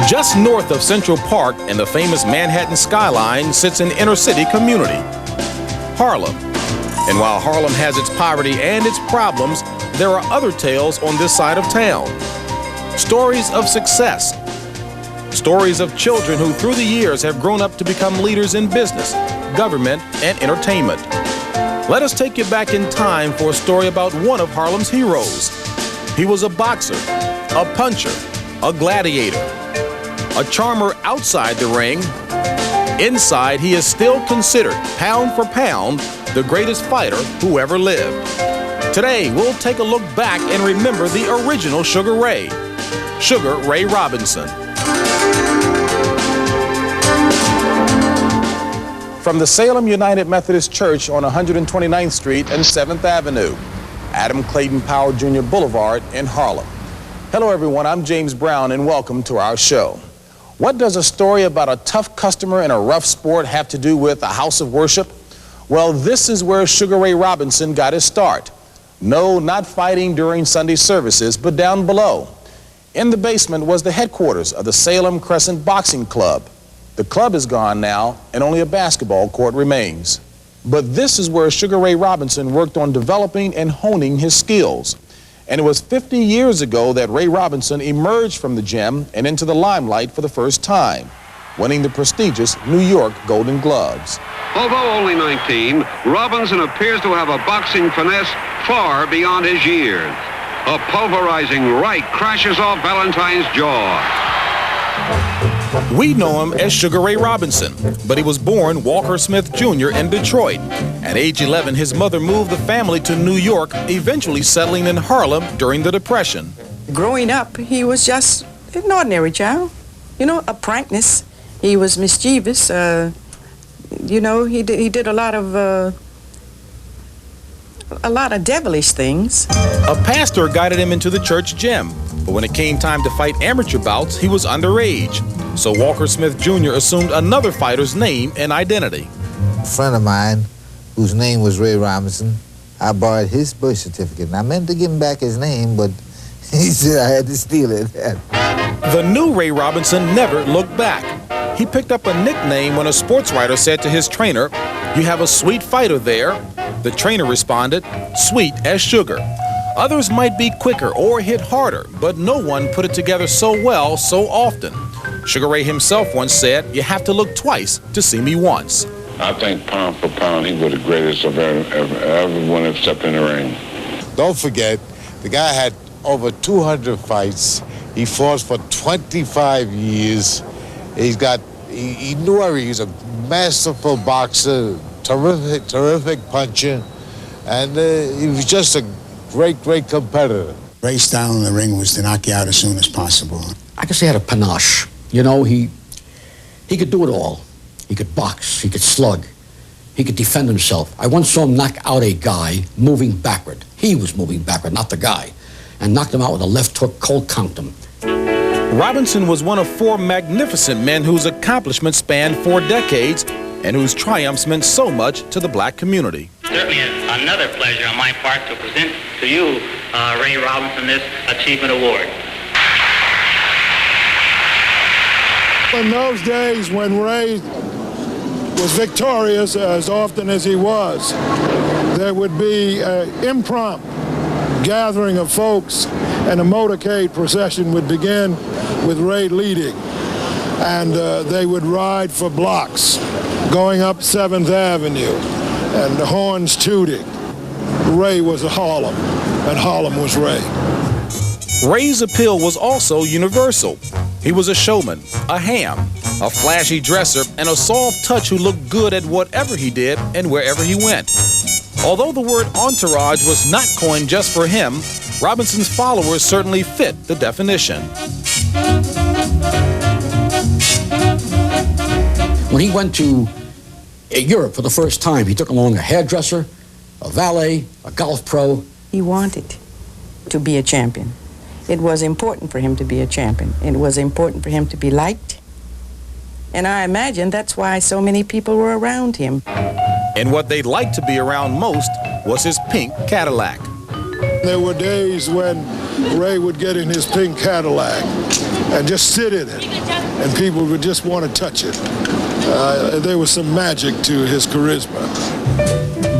Just north of Central Park and the famous Manhattan skyline sits an inner-city community, Harlem. And while Harlem has its poverty and its problems, there are other tales on this side of town. Stories of success. Stories of children who through the years have grown up to become leaders in business, government, and entertainment. Let us take you back in time for a story about one of Harlem's heroes. He was a boxer, a puncher, a gladiator, a charmer outside the ring. Inside, he is still considered, pound for pound, the greatest fighter who ever lived. Today, we'll take a look back and remember the original Sugar Ray, Sugar Ray Robinson. From the Salem United Methodist Church on 129th Street and 7th Avenue, Adam Clayton Powell Jr. Boulevard in Harlem. Hello everyone, I'm James Brown and welcome to our show. What does a story about a tough customer in a rough sport have to do with a house of worship? Well, this is where Sugar Ray Robinson got his start. No, not fighting during Sunday services, but down below. In the basement was the headquarters of the Salem Crescent Boxing Club. The club is gone now, and only a basketball court remains. But this is where Sugar Ray Robinson worked on developing and honing his skills. And it was 50 years ago that Ray Robinson emerged from the gym and into the limelight for the first time, winning the prestigious New York Golden Gloves. Although only 19, Robinson appears to have a boxing finesse far beyond his years. A pulverizing right crashes off Valentine's jaw. We know him as Sugar Ray Robinson, but he was born Walker Smith Jr. in Detroit. At age 11, his mother moved the family to New York, eventually settling in Harlem during the Depression. Growing up, he was just an ordinary child, you know, a prankness. He was mischievous, you know, he did a lot of devilish things. A pastor guided him into the church gym, but when it came time to fight amateur bouts, he was underage. So Walker Smith Jr. assumed another fighter's name and identity. A friend of mine, whose name was Ray Robinson, I borrowed his birth certificate. And I meant to give him back his name, but he said I had to steal it. The new Ray Robinson never looked back. He picked up a nickname when a sports writer said to his trainer, "You have a sweet fighter there." The trainer responded, "Sweet as sugar." Others might be quicker or hit harder, but no one put it together so well so often. Sugar Ray himself once said, "You have to look twice to see me once." I think pound for pound, he was the greatest of everyone except in the ring. Don't forget, the guy had over 200 fights. He fought for 25 years. He knew everything. He's a masterful boxer, terrific puncher, and he was just a great competitor. Ray's style in the ring was to knock you out as soon as possible. I guess he had a panache. You know, he could do it all. He could box, he could slug, he could defend himself. I once saw him knock out a guy moving backward. He was moving backward, not the guy, and knocked him out with a left hook, cold conked him. Robinson was one of four magnificent men whose accomplishments spanned 4 decades and whose triumphs meant so much to the black community. Certainly another pleasure on my part to present to you, Ray Robinson, this Achievement Award. In those days when Ray was victorious as often as he was, there would be an impromptu gathering of folks and a motorcade procession would begin with Ray leading. And they would ride for blocks going up 7th Avenue and the horns tooting. Ray was Harlem and Harlem was Ray. Ray's appeal was also universal. He was a showman, a ham, a flashy dresser, and a soft touch who looked good at whatever he did and wherever he went. Although the word entourage was not coined just for him, Robinson's followers certainly fit the definition. When he went to Europe for the first time, he took along a hairdresser, a valet, a golf pro. He wanted to be a champion. It was important for him to be a champion. It was important for him to be liked. And I imagine that's why so many people were around him. And what they'd like to be around most was his pink Cadillac. There were days when Ray would get in his pink Cadillac and just sit in it, and people would just want to touch it. There was some magic to his charisma.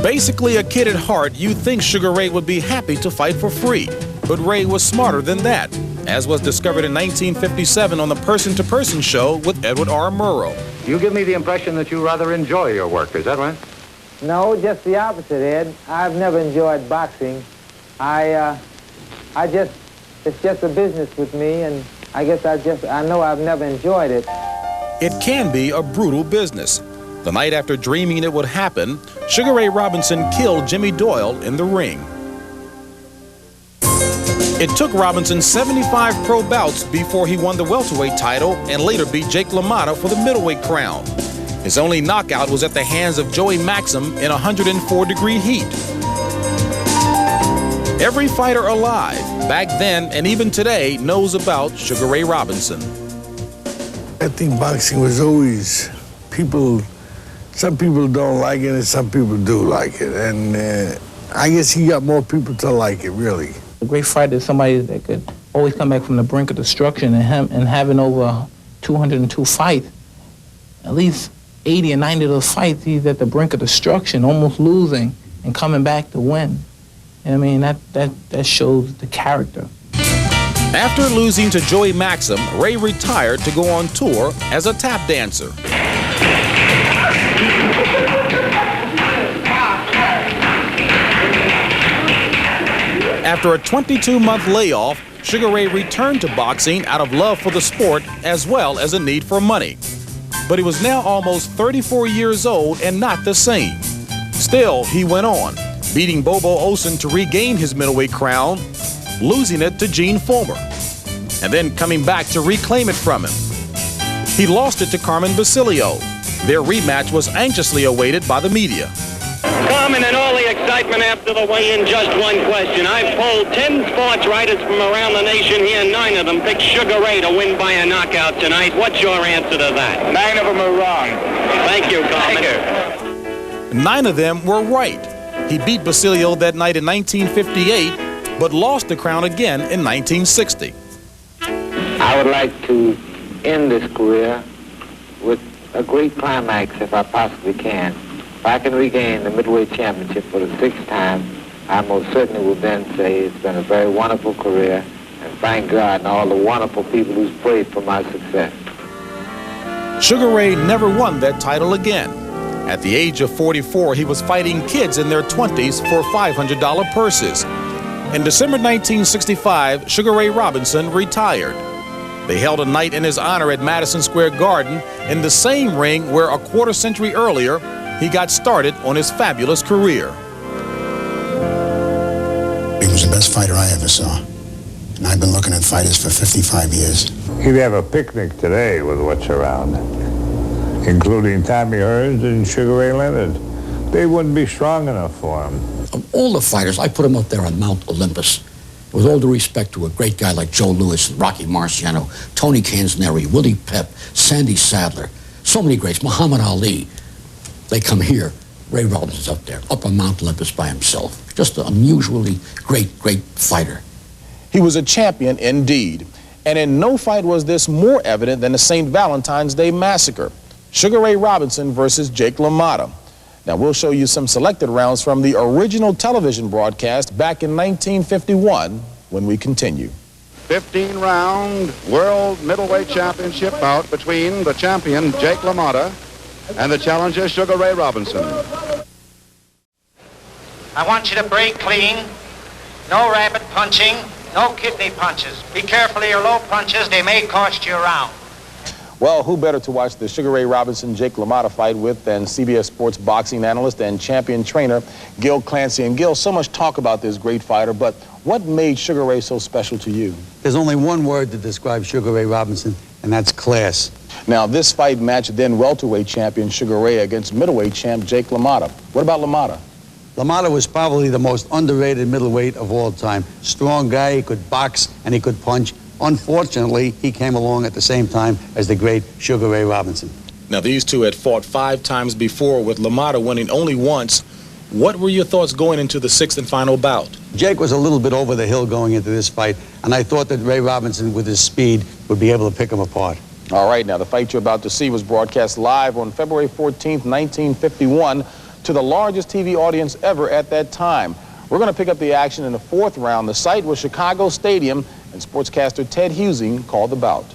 Basically a kid at heart, you'd think Sugar Ray would be happy to fight for free. But Ray was smarter than that, as was discovered in 1957 on the Person to Person show with Edward R. Murrow. You give me the impression that you rather enjoy your work, is that right? No, just the opposite, Ed. I've never enjoyed boxing. It's just a business with me, and I guess I know I've never enjoyed it. It can be a brutal business. The night after dreaming it would happen, Sugar Ray Robinson killed Jimmy Doyle in the ring. It took Robinson 75 pro bouts before he won the welterweight title and later beat Jake LaMotta for the middleweight crown. His only knockout was at the hands of Joey Maxim in 104-degree heat. Every fighter alive, back then and even today, knows about Sugar Ray Robinson. I think boxing was always some people don't like it and some people do like it. And I guess he got more people to like it, really. A great fighter is somebody that could always come back from the brink of destruction, and having over 202 fights, at least 80 or 90 of those fights, he's at the brink of destruction, almost losing and coming back to win. And I mean, that shows the character. After losing to Joey Maxim, Ray retired to go on tour as a tap dancer. After a 22-month layoff, Sugar Ray returned to boxing out of love for the sport as well as a need for money. But he was now almost 34 years old and not the same. Still, he went on, beating Bobo Olson to regain his middleweight crown, losing it to Gene Fullmer, and then coming back to reclaim it from him. He lost it to Carmen Basilio. Their rematch was anxiously awaited by the media. Carmen, and all the excitement after the weigh-in, just one question. I've polled 10 sports writers from around the nation here, 9 of them picked Sugar Ray to win by a knockout tonight. What's your answer to that? 9 of them are wrong. Thank you, Carmen. Thank you. 9 of them were right. He beat Basilio that night in 1958, but lost the crown again in 1960. I would like to end this career with a great climax if I possibly can. If I can regain the middleweight championship for the 6th time, I most certainly will then say it's been a very wonderful career, and thank God and all the wonderful people who's prayed for my success. Sugar Ray never won that title again. At the age of 44, he was fighting kids in their 20s for $500 purses. In December 1965, Sugar Ray Robinson retired. They held a night in his honor at Madison Square Garden in the same ring where a quarter century earlier, he got started on his fabulous career. He was the best fighter I ever saw. And I've been looking at fighters for 55 years. He'd have a picnic today with what's around, including Tommy Hearns and Sugar Ray Leonard. They wouldn't be strong enough for him. Of all the fighters, I put him up there on Mount Olympus. With all due respect to a great guy like Joe Louis, Rocky Marciano, Tony Canzoneri, Willie Pep, Sandy Sadler, so many greats, Muhammad Ali. They come here. Ray Robinson's up there, up on Mount Olympus by himself. Just an unusually great fighter. He was a champion indeed. And in no fight was this more evident than the St. Valentine's Day Massacre. Sugar Ray Robinson versus Jake LaMotta. Now, we'll show you some selected rounds from the original television broadcast back in 1951 when we continue. 15-round World Middleweight Championship bout between the champion, Jake LaMotta, and the challenger, Sugar Ray Robinson. I want you to break clean. No rabbit punching, no kidney punches. Be careful of your low punches. They may cost you a round. Well, who better to watch the Sugar Ray Robinson-Jake LaMotta fight with than CBS Sports boxing analyst and champion trainer Gil Clancy. And Gil, so much talk about this great fighter, but what made Sugar Ray so special to you? There's only one word to describe Sugar Ray Robinson, and that's class. Now, this fight matched then welterweight champion Sugar Ray against middleweight champ Jake LaMotta. What about LaMotta? LaMotta was probably the most underrated middleweight of all time. Strong guy, he could box and he could punch. Unfortunately, he came along at the same time as the great Sugar Ray Robinson. Now, these two had fought 5 times before, with LaMotta winning only once What were your thoughts going into the sixth and final bout? Jake was a little bit over the hill going into this fight, and I thought that Ray Robinson, with his speed, would be able to pick him apart. All right, now the fight you're about to see was broadcast live on February 14th, 1951, to the largest TV audience ever at that time. We're going to pick up the action in the fourth round. The site was Chicago Stadium, and sportscaster Ted Husing called the bout.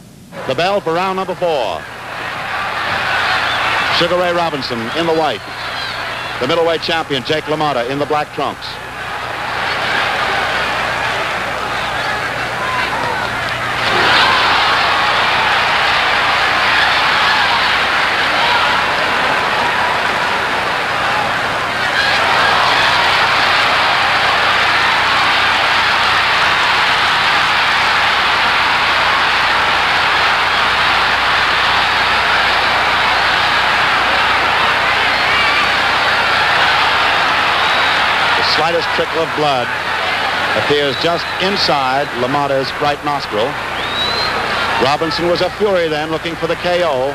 The bell for round number 4. Sugar Ray Robinson in the white. The middleweight champion, Jake LaMotta, in the black trunks. Slightest trickle of blood appears just inside LaMotta's right nostril. Robinson was a fury then, looking for the KO.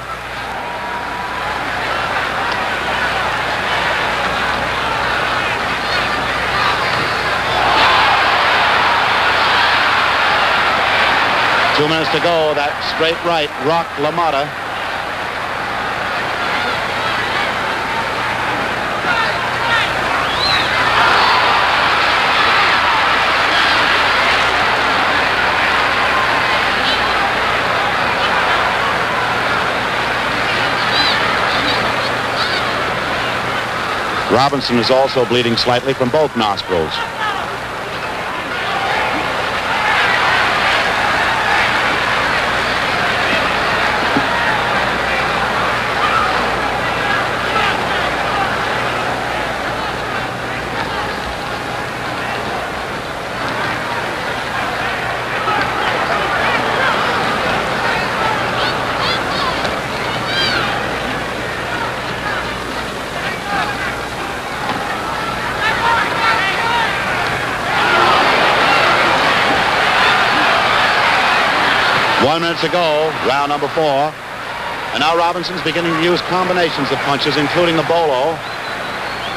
Two minutes to go. That straight right rocked LaMotta. Robinson is also bleeding slightly from both nostrils. One minute to go, round number 4. And now Robinson's beginning to use combinations of punches, including the bolo,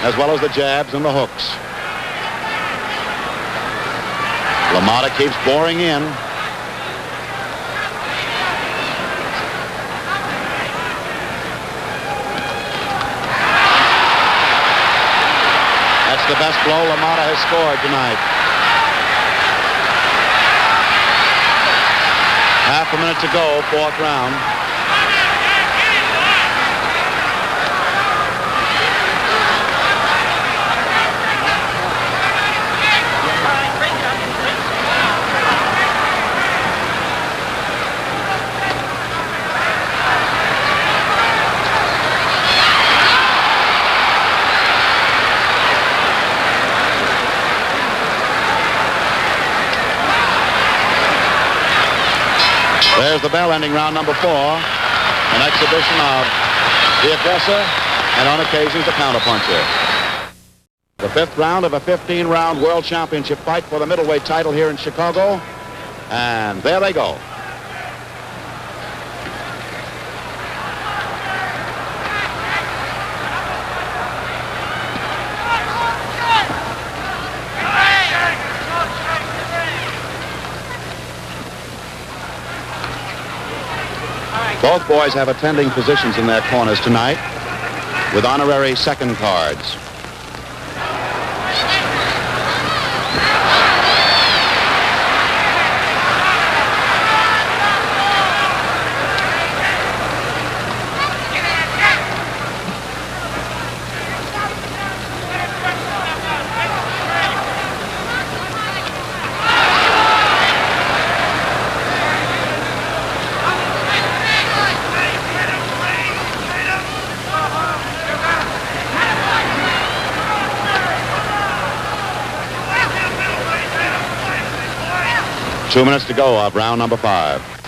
as well as the jabs and the hooks. LaMotta keeps boring in. That's the best blow LaMotta has scored tonight. Half a minute to go, fourth round. There's the bell ending round number 4. An exhibition of the aggressor and on occasions the counterpuncher. The 5th round of a 15-round world championship fight for the middleweight title here in Chicago. And there they go. Both boys have attending positions in their corners tonight with honorary second cards. Two minutes to go of round number 5.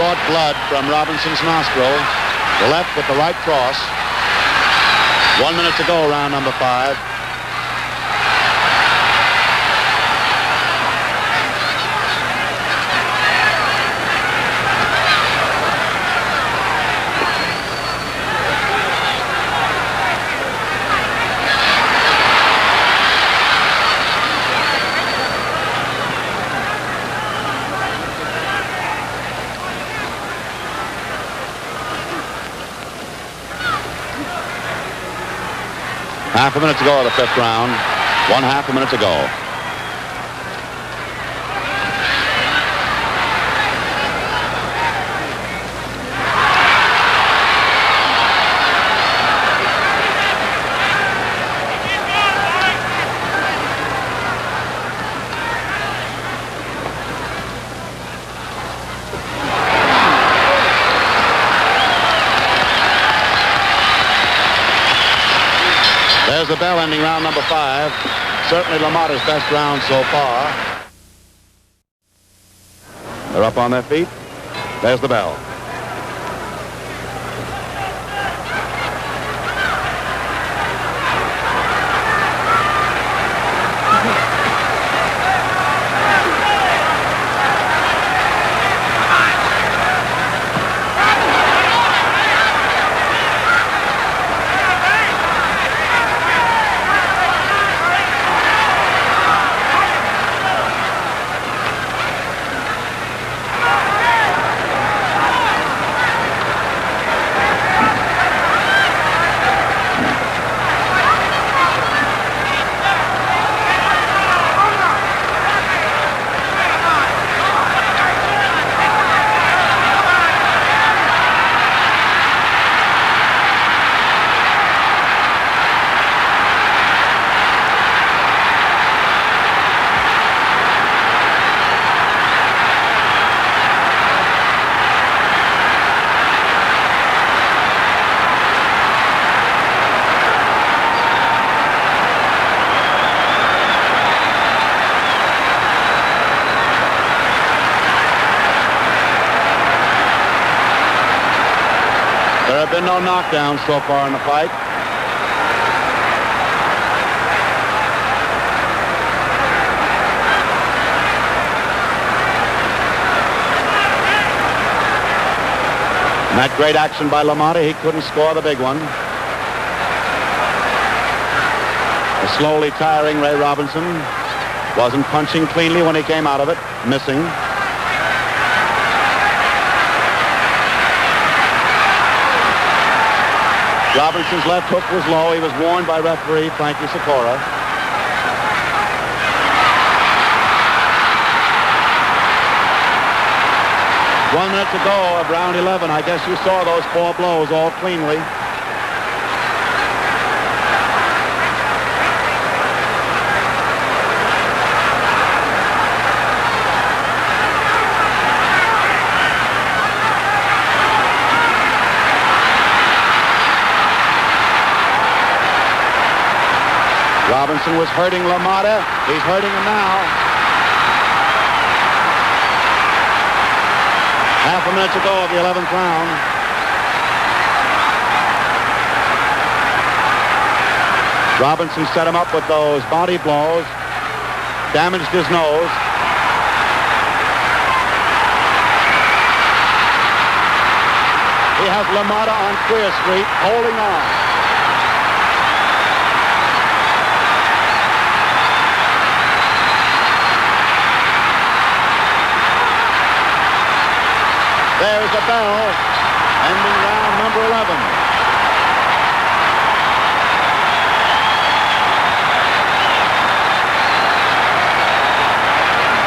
brought blood from Robinson's nostril. The left with the right cross. 1 minute to go, round number 5. Half a minute to go of the 5th round. 1/2 a minute to go. There's the bell ending round number 5. Certainly LaMotta's best round so far. They're up on their feet. There's the bell. There have been no knockdowns so far in the fight. And that great action by LaMotta, he couldn't score the big one. A slowly tiring Ray Robinson. Wasn't punching cleanly when he came out of it, missing. Robinson's left hook was low. He was warned by referee Frankie Sikora. One minute to go of round 11. I guess you saw those 4 blows all cleanly. Robinson was hurting LaMotta. He's hurting him now. Half a minute to go of the 11th round. Robinson set him up with those body blows. Damaged his nose. He has LaMotta on Queer Street, holding on. There's the bell, ending round number 11.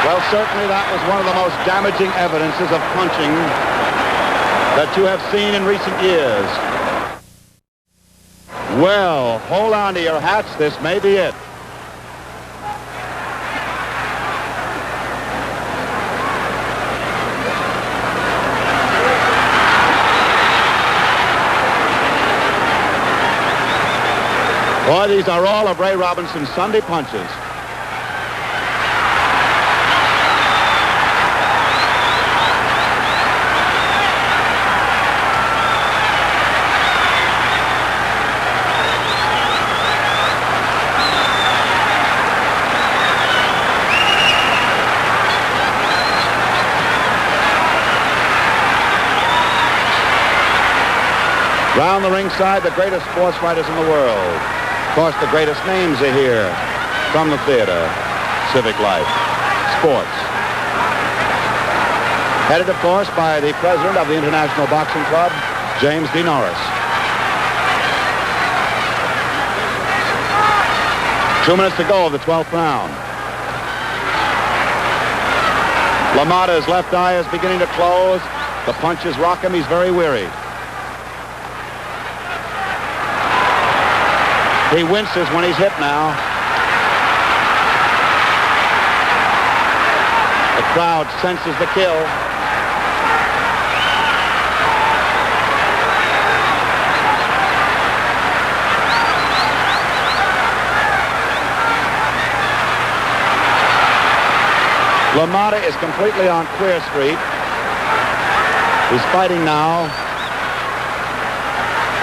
Well, certainly that was one of the most damaging evidences of punching that you have seen in recent years. Well, hold on to your hats. This may be it. Boy, these are all of Ray Robinson's Sunday punches. Round the ringside, the greatest sports writers in the world. Of course, the greatest names are here from the theater, civic life, sports. Headed, of course, by the president of the International Boxing Club, James D. Norris. 2 minutes to go of the 12th round. LaMotta's left eye is beginning to close. The punches rock him. He's very weary. He winces when he's hit now. The crowd senses the kill. LaMotta is completely on Queer Street. He's fighting now,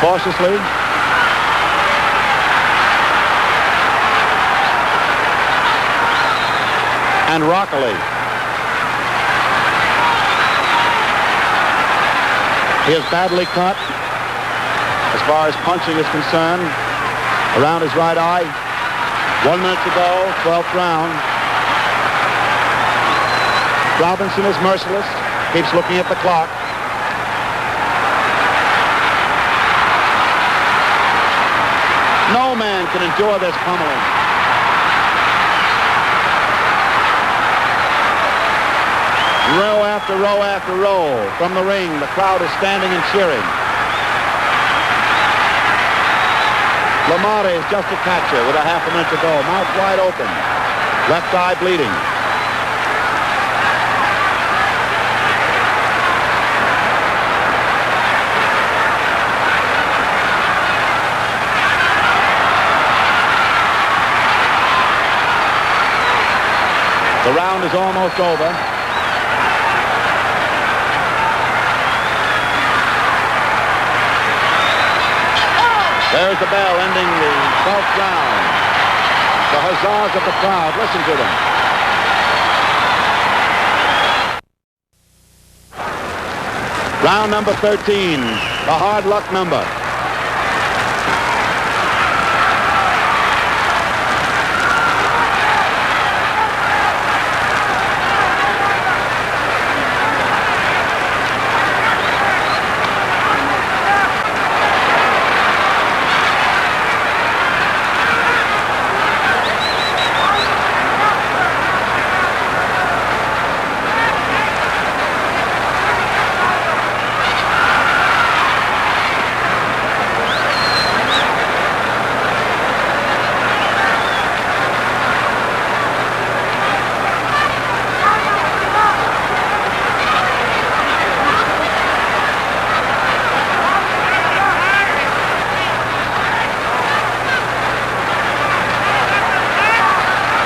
cautiously. And rockily. He is badly cut as far as punching is concerned around his right eye. 1 minute to go, 12th round. Robinson is merciless, keeps looking at the clock. No man can endure this pummeling. Row after row after row. From the ring, the crowd is standing and cheering. LaMotta is just a catcher with a half a minute to go. Mouth wide open. Left eye bleeding. The round is almost over. There's the bell ending the 12th round. The huzzas of the crowd. Listen to them. Round number 13, the hard luck number.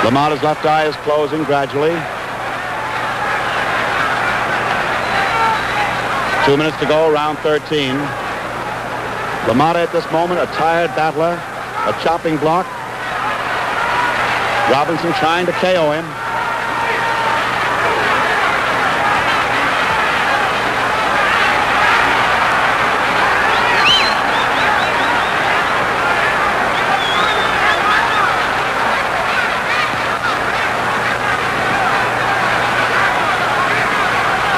LaMotta's left eye is closing gradually. 2 minutes to go, round 13. LaMotta at this moment, a tired battler, a chopping block. Robinson trying to KO him.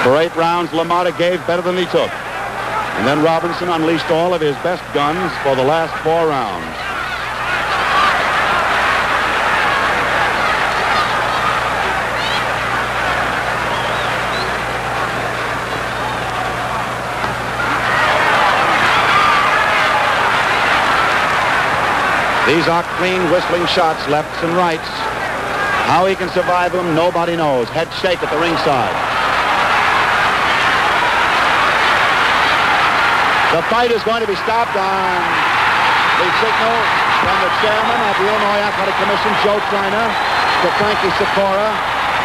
For 8 rounds, LaMotta gave better than he took. And then Robinson unleashed all of his best guns for the last 4 rounds. These are clean whistling shots, lefts and rights. How he can survive them, nobody knows. Head shake at the ringside. The fight is going to be stopped on the signal from the chairman of the Illinois Athletic Commission, Joe Trainer, to Frankie Sikora.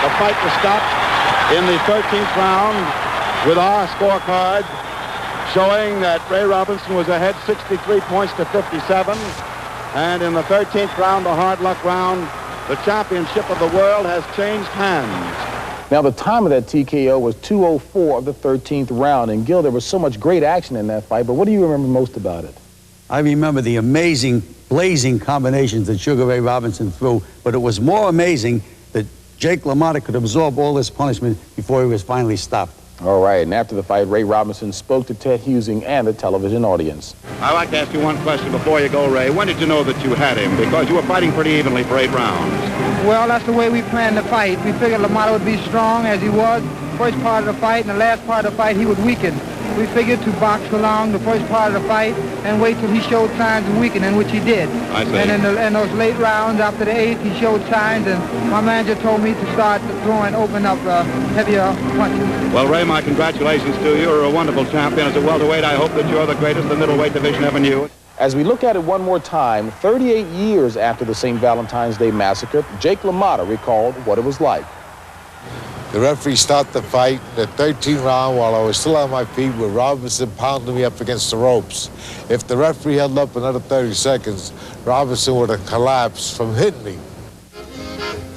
The fight was stopped in the 13th round with our scorecard showing that Ray Robinson was ahead 63 points to 57. And in the 13th round, the hard luck round, the championship of the world has changed hands. Now, the time of that TKO was 2:04 of the 13th round. And, Gil, there was so much great action in that fight, but what do you remember most about it? I remember the amazing, blazing combinations that Sugar Ray Robinson threw, but it was more amazing that Jake LaMotta could absorb all this punishment before he was finally stopped. All right, and after the fight, Ray Robinson spoke to Ted Husing and the television audience. I'd like to ask you one question before you go, Ray. When did you know that you had him? Because you were fighting pretty evenly for 8 rounds. Well, that's the way we planned the fight. We figured LaMotta would be strong as he was. First part of the fight and the last part of the fight, he would weaken. We figured to box along the first part of the fight and wait till he showed signs of weakening, which he did. I see. And in those late rounds, after the 8th, he showed signs, and my manager told me to start throwing, open up heavier punches. Well, Ray, my congratulations to you. You're a wonderful champion. As a welterweight, I hope that you're the greatest the middleweight division ever knew. As we look at it one more time, 38 years after the St. Valentine's Day massacre, Jake LaMotta recalled what it was like. The referee stopped the fight, the 13th round, while I was still on my feet with Robinson pounding me up against the ropes. If the referee held up another 30 seconds, Robinson would have collapsed from hitting me.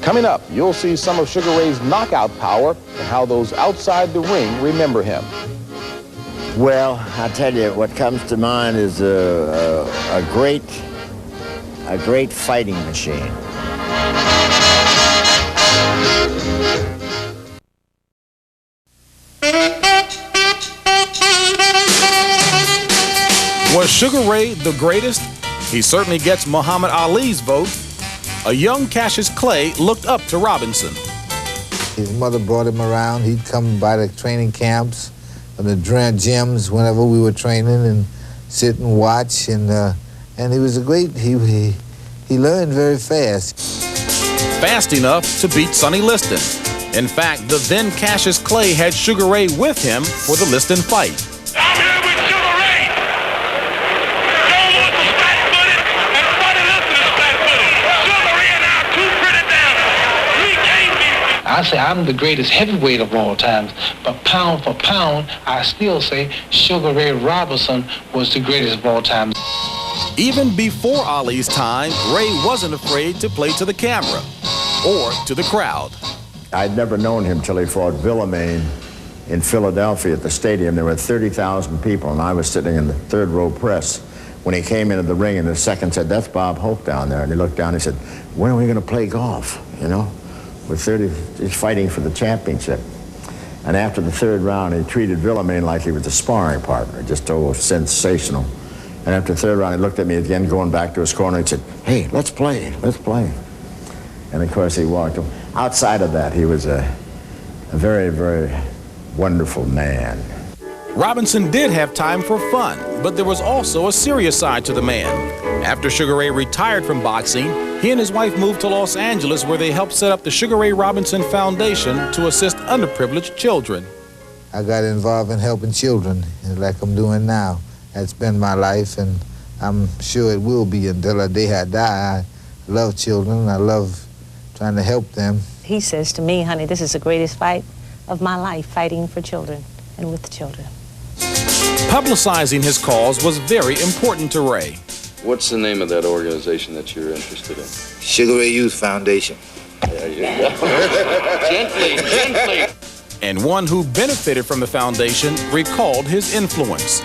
Coming up, you'll see some of Sugar Ray's knockout power and how those outside the ring remember him. Well, I tell you, what comes to mind is a great fighting machine. Was Sugar Ray the greatest? He certainly gets Muhammad Ali's vote. A young Cassius Clay looked up to Robinson. His mother brought him around. He'd come by the training camps and the gyms whenever we were training and sit and watch. And he was a great, he learned very fast. Fast enough to beat Sonny Liston. In fact, the then Cassius Clay had Sugar Ray with him for the Liston fight. I say I'm the greatest heavyweight of all times, but pound for pound, I still say Sugar Ray Robinson was the greatest of all time. Even before Ali's time, Ray wasn't afraid to play to the camera or to the crowd. I'd never known him till he fought Villamain in Philadelphia at the stadium. There were 30,000 people, and I was sitting in the third row press when he came into the ring, and the second said, "That's Bob Hope down there." And he looked down and he said, "When are we going to play golf, you know? With 30, he's fighting for the championship." And after the third round, he treated Villamain like he was a sparring partner, just sensational. And after the third round, he looked at me again, going back to his corner, and said, "Hey, let's play, let's play." And of course, he walked him. Outside of that, he was a very, very wonderful man. Robinson did have time for fun, but there was also a serious side to the man. After Sugar Ray retired from boxing, he and his wife moved to Los Angeles, where they helped set up the Sugar Ray Robinson Foundation to assist underprivileged children. I got involved in helping children, like I'm doing now. That's been my life, and I'm sure it will be until the day I die. I love children. I love trying to help them. He says to me, "Honey, this is the greatest fight of my life, fighting for children and with the children." Publicizing his cause was very important to Ray. What's the name of that organization that you're interested in? Sugar Ray Youth Foundation. There you go. Gently, gently. And one who benefited from the foundation recalled his influence.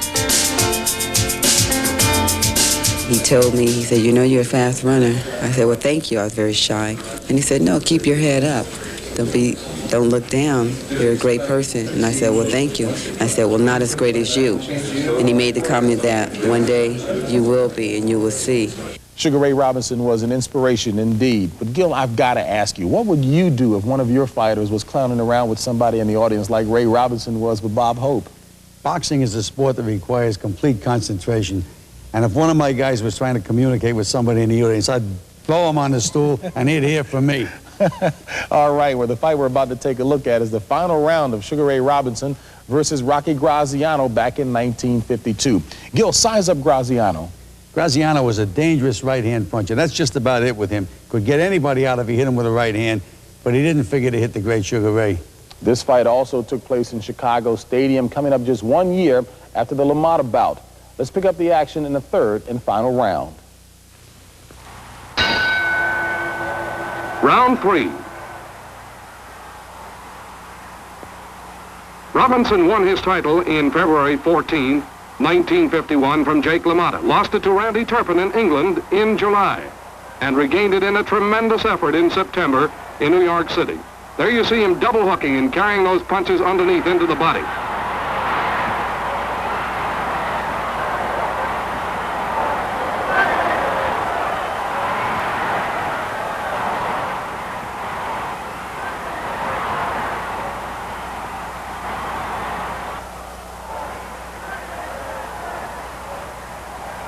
He told me, he said, "You know you're a fast runner." I said, "Well, thank you." I was very shy. And he said, "No, keep your head up. Don't look down. You're a great person." And I said, "Well, thank you." I said, "Well, not as great as you." And he made the comment that one day you will be and you will see. Sugar Ray Robinson was an inspiration indeed. But Gil, I've got to ask you, what would you do if one of your fighters was clowning around with somebody in the audience like Ray Robinson was with Bob Hope? Boxing is a sport that requires complete concentration. And if one of my guys was trying to communicate with somebody in the audience, I'd throw him on the stool and he'd hear from me. All right, well, the fight we're about to take a look at is the final round of Sugar Ray Robinson versus Rocky Graziano back in 1952. Gil, size up Graziano. Graziano was a dangerous right-hand puncher. That's just about it with him. Could get anybody out if he hit him with a right hand, but he didn't figure to hit the great Sugar Ray. This fight also took place in Chicago Stadium, coming up just 1 year after the LaMotta bout. Let's pick up the action in the third and final round. Round 3. Robinson won his title in February 14, 1951 from Jake LaMotta, lost it to Randy Turpin in England in July, and regained it in a tremendous effort in September in New York City. There you see him double hooking and carrying those punches underneath into the body.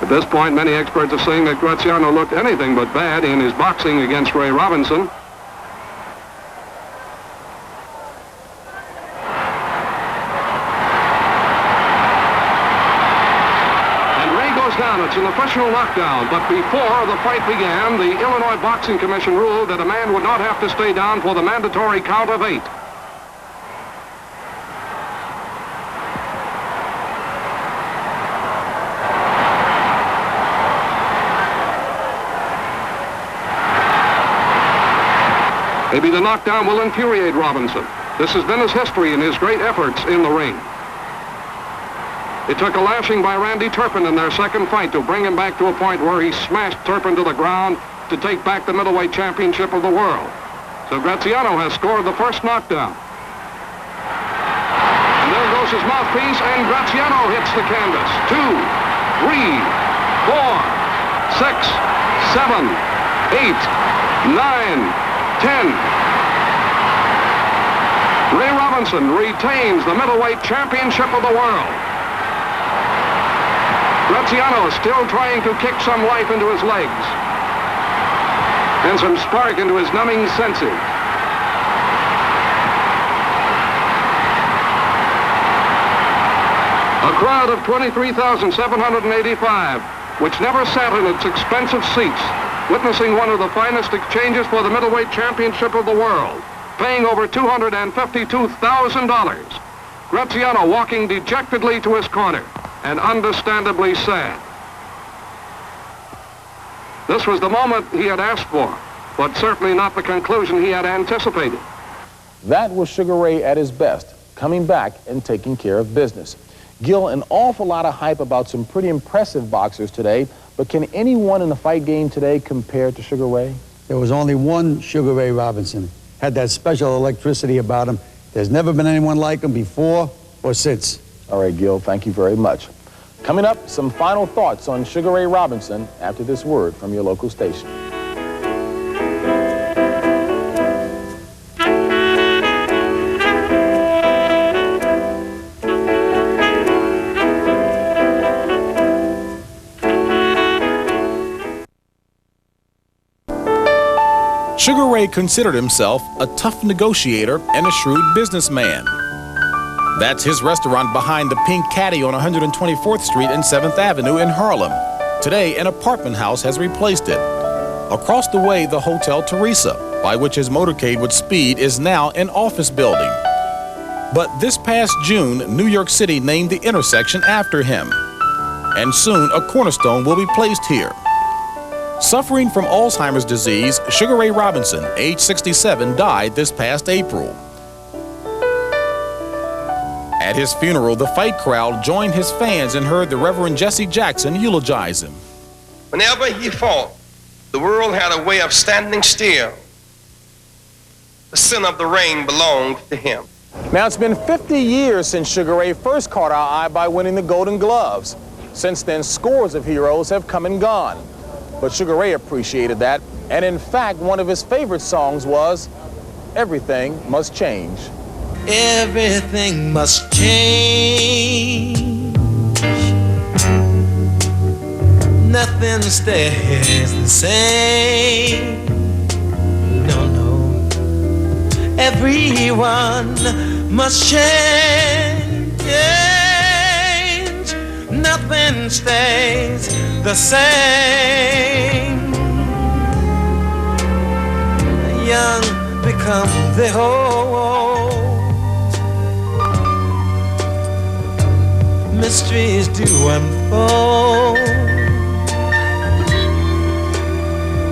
At this point, many experts are saying that Graziano looked anything but bad in his boxing against Ray Robinson. And Ray goes down. It's an official knockdown. But before the fight began, the Illinois Boxing Commission ruled that a man would not have to stay down for the mandatory count of 8. Maybe the knockdown will infuriate Robinson. This has been his history in his great efforts in the ring. It took a lashing by Randy Turpin in their second fight to bring him back to a point where he smashed Turpin to the ground to take back the middleweight championship of the world. So Graziano has scored the first knockdown. And there goes his mouthpiece, and Graziano hits the canvas. 2, 3, 4, 6, 7, 8, 9, 10. Ray Robinson retains the middleweight championship of the world. Graziano is still trying to kick some life into his legs and some spark into his numbing senses. A crowd of 23,785, which never sat in its expensive seats, witnessing one of the finest exchanges for the middleweight championship of the world, paying over $252,000. Graziano walking dejectedly to his corner and understandably sad. This was the moment he had asked for, but certainly not the conclusion he had anticipated. That was Sugar Ray at his best, coming back and taking care of business. Gil, an awful lot of hype about some pretty impressive boxers today, but can anyone in the fight game today compare to Sugar Ray? There was only one Sugar Ray Robinson. Had that special electricity about him. There's never been anyone like him before or since. All right, Gil, thank you very much. Coming up, some final thoughts on Sugar Ray Robinson after this word from your local station. Sugar Ray considered himself a tough negotiator and a shrewd businessman. That's his restaurant behind the Pink Caddy on 124th Street and 7th Avenue in Harlem. Today, an apartment house has replaced it. Across the way, the Hotel Teresa, by which his motorcade would speed, is now an office building. But this past June, New York City named the intersection after him. And soon, a cornerstone will be placed here. Suffering from Alzheimer's disease, Sugar Ray Robinson, age 67, died this past April. At his funeral, the fight crowd joined his fans and heard the Reverend Jesse Jackson eulogize him. Whenever he fought, the world had a way of standing still. The center of the ring belonged to him. Now, it's been 50 years since Sugar Ray first caught our eye by winning the Golden Gloves. Since then, scores of heroes have come and gone. But Sugar Ray appreciated that, and in fact, one of his favorite songs was Everything Must Change. Everything must change. Nothing stays the same. No, no. Everyone must change. Nothing stays the same. Young become the old. Mysteries do unfold.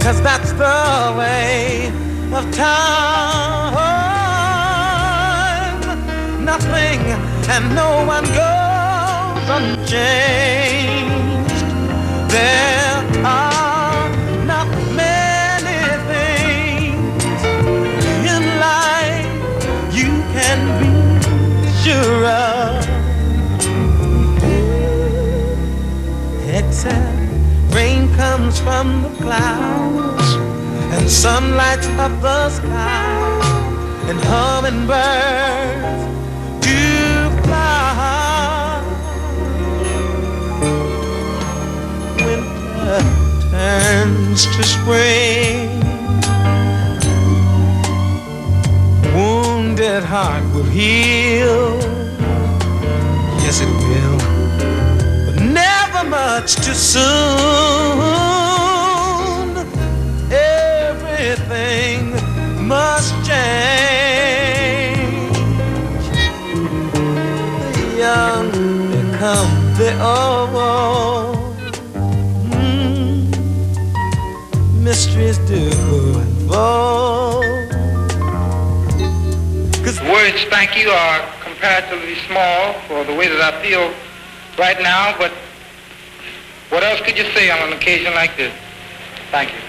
'Cause that's the way of time. nothing and no one goes unchanged. There are not many things in life you can be sure of, except rain comes from the clouds and sun lights up the sky, and hummingbirds do fly. Winter turns to spring, wounded heart will heal. Yes, it will, but never much too soon. Everything must change. The young become the old. Mysteries do unfold. Words, thank you, are comparatively small for the way that I feel right now, but what else could you say on an occasion like this? Thank you.